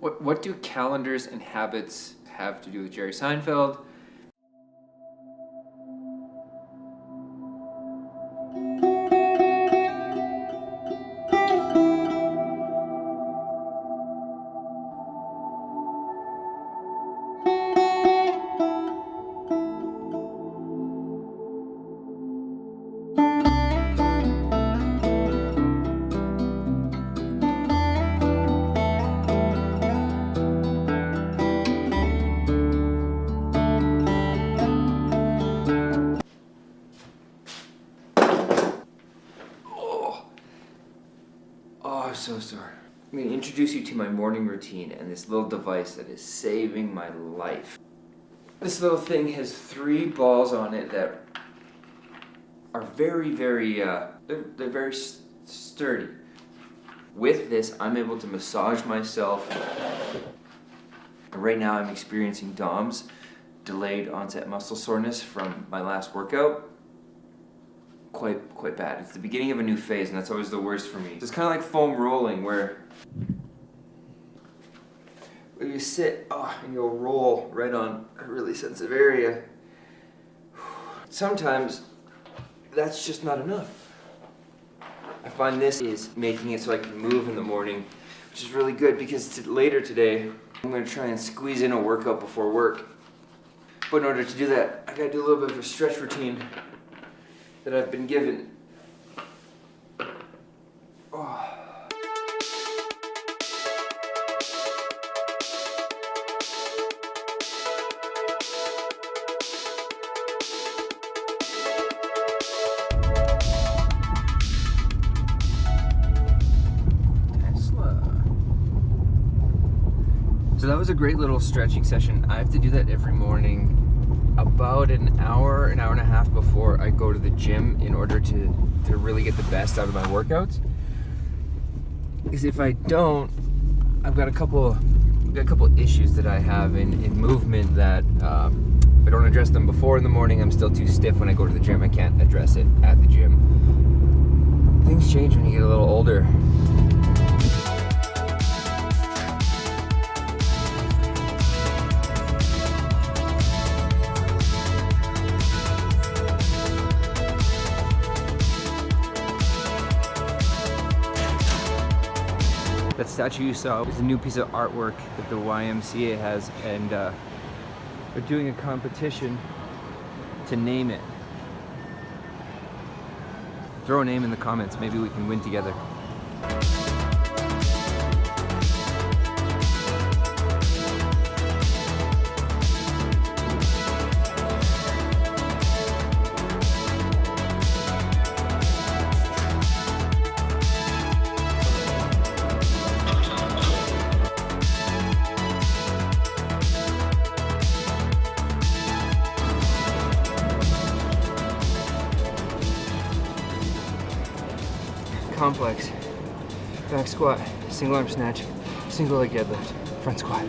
What do calendars and habits have to do with Jerry Seinfeld? Oh, I'm so sorry. I'm going to introduce you to my morning routine and this little device that is saving my life. This little thing has 3 balls on it that are very sturdy. With this, I'm able to massage myself. And right now I'm experiencing DOMS, delayed onset muscle soreness from my last workout. Quite bad. It's the beginning of a new phase, and that's always the worst for me. It's kind of like foam rolling, where you sit and you'll roll right on a really sensitive area. Sometimes that's just not enough. I find this is making it so I can move in the morning, which is really good because later today I'm going to try and squeeze in a workout before work. But in order to do that, I gotta do a little bit of a stretch routine that I've been given. Oh. So that was a great little stretching session. I have to do that every morning about an hour and a half before I go to the gym in order to really get the best out of my workouts. Because if I don't, I've got a couple issues that I have in movement that if I don't address them before in the morning, I'm still too stiff when I go to the gym. I can't address it at the gym. Things change when you get a little older. That statue you saw is a new piece of artwork that the YMCA has, and they're doing a competition to name it. Throw a name in the comments, maybe we can win together. Complex, back squat, single arm snatch, single leg deadlift, front squat.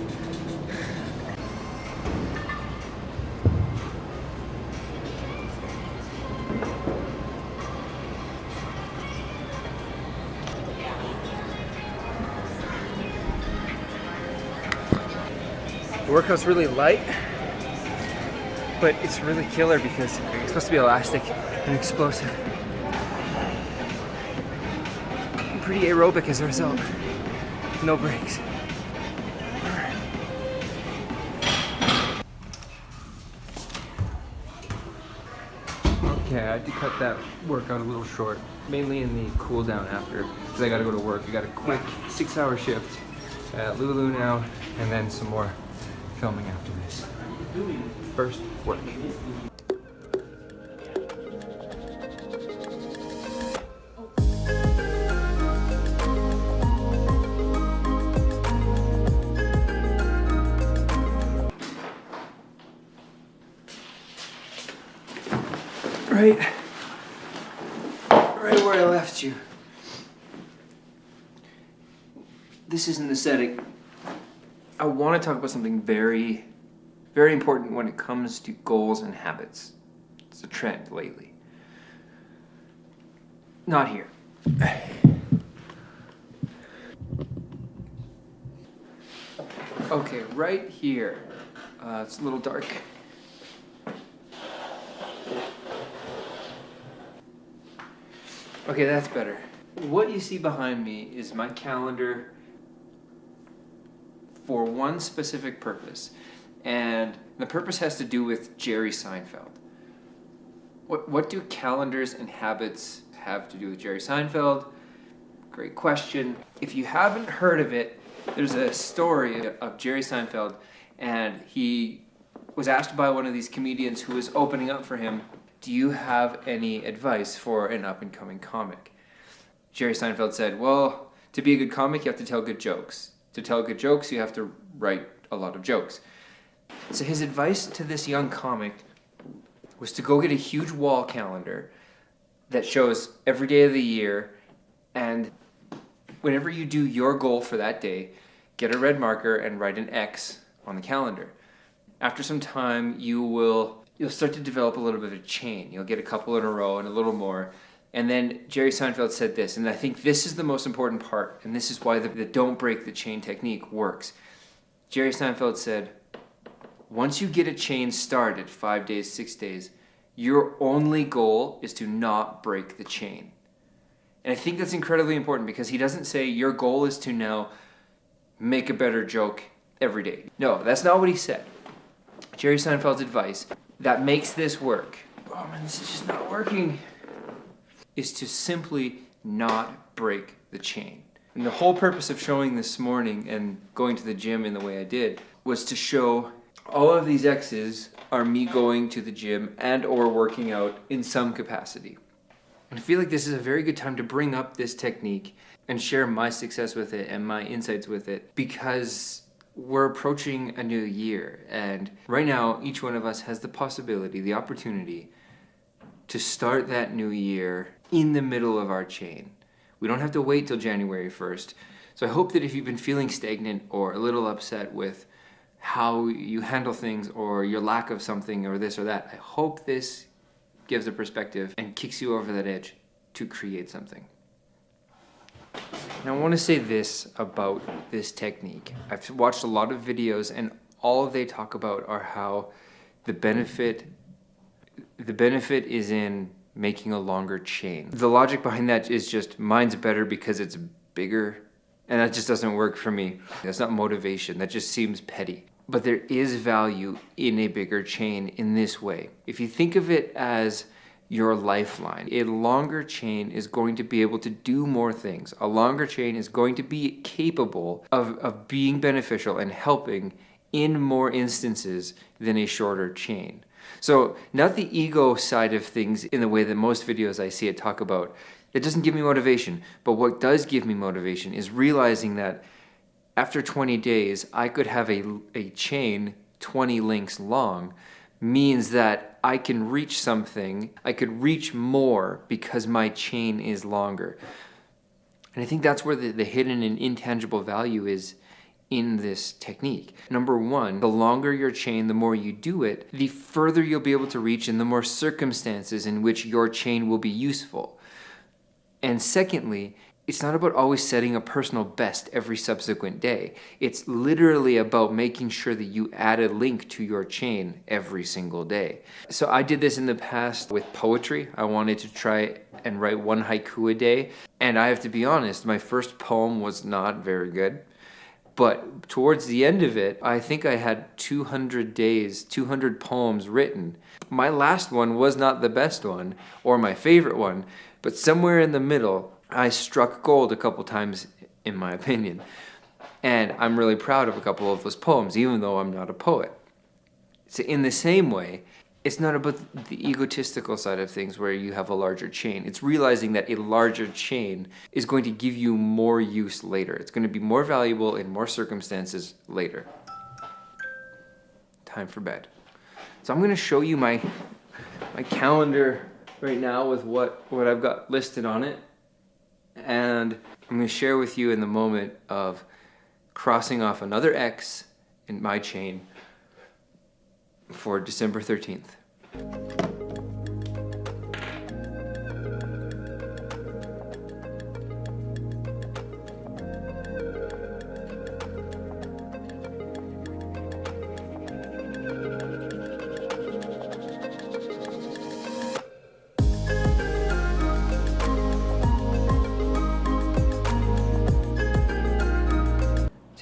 The workout's really light, but it's really killer because it's supposed to be elastic and explosive. Pretty aerobic as a result. No breaks. Okay, I had to cut that workout a little short, mainly in the cool down after, because I gotta go to work. I got a quick 6-hour shift at Lulu now, and then some more filming after this. First, work. Right where I left you. This isn't the setting. I want to talk about something very important when it comes to goals and habits. It's a trend lately. Not here. Okay, right here. It's a little dark. Okay, that's better. What you see behind me is my calendar for one specific purpose. And the purpose has to do with Jerry Seinfeld. What do calendars and habits have to do with Jerry Seinfeld? Great question. If you haven't heard of it, there's a story of Jerry Seinfeld, and he was asked by one of these comedians who was opening up for him, do you have any advice for an up-and-coming comic? Jerry Seinfeld said, well, to be a good comic, you have to tell good jokes. To tell good jokes, you have to write a lot of jokes. So his advice to this young comic was to go get a huge wall calendar that shows every day of the year, and whenever you do your goal for that day, get a red marker and write an X on the calendar. After some time, you'll start to develop a little bit of a chain. You'll get a couple in a row and a little more. And then Jerry Seinfeld said this, and I think this is the most important part, and this is why the don't break the chain technique works. Jerry Seinfeld said, once you get a chain started, 5 days, 6 days, your only goal is to not break the chain. And I think that's incredibly important because he doesn't say your goal is to now make a better joke every day. No, that's not what he said. Jerry Seinfeld's advice that makes this work, oh man, this is just not working, is to simply not break the chain. And the whole purpose of showing this morning and going to the gym in the way I did was to show all of these X's are me going to the gym and or working out in some capacity. And I feel like this is a very good time to bring up this technique and share my success with it and my insights with it, because we're approaching a new year, and right now each one of us has the possibility, the opportunity to start that new year in the middle of our chain. We don't have to wait till January 1st. So I hope that if you've been feeling stagnant or a little upset with how you handle things or your lack of something or this or that, I hope this gives a perspective and kicks you over that edge to create something. Now I want to say this about this technique. I've watched a lot of videos, and all they talk about are how the benefit is in making a longer chain. The logic behind that is just mine's better because it's bigger, and that just doesn't work for me. That's not motivation, that just seems petty. But there is value in a bigger chain in this way. If you think of it as your lifeline, a longer chain is going to be able to do more things. A longer chain is going to be capable of being beneficial and helping in more instances than a shorter chain. So not the ego side of things in the way that most videos I see it talk about. It doesn't give me motivation, but what does give me motivation is realizing that after 20 days, I could have a chain 20 links long, means that I can reach something, I could reach more because my chain is longer. And I think that's where the hidden and intangible value is in this technique. Number one, the longer your chain, the more you do it, the further you'll be able to reach and the more circumstances in which your chain will be useful. And secondly, it's not about always setting a personal best every subsequent day. It's literally about making sure that you add a link to your chain every single day. So I did this in the past with poetry. I wanted to try and write one haiku a day. And I have to be honest, my first poem was not very good. But towards the end of it, I think I had 200 days, 200 poems written. My last one was not the best one or my favorite one, but somewhere in the middle, I struck gold a couple times, in my opinion. And I'm really proud of a couple of those poems, even though I'm not a poet. So in the same way, it's not about the egotistical side of things where you have a larger chain. It's realizing that a larger chain is going to give you more use later. It's going to be more valuable in more circumstances later. Time for bed. So I'm going to show you my calendar right now with what I've got listed on it. And I'm going to share with you in the moment of crossing off another X in my chain for December 13th.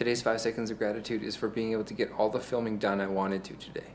Today's 5 seconds of gratitude is for being able to get all the filming done I wanted to today.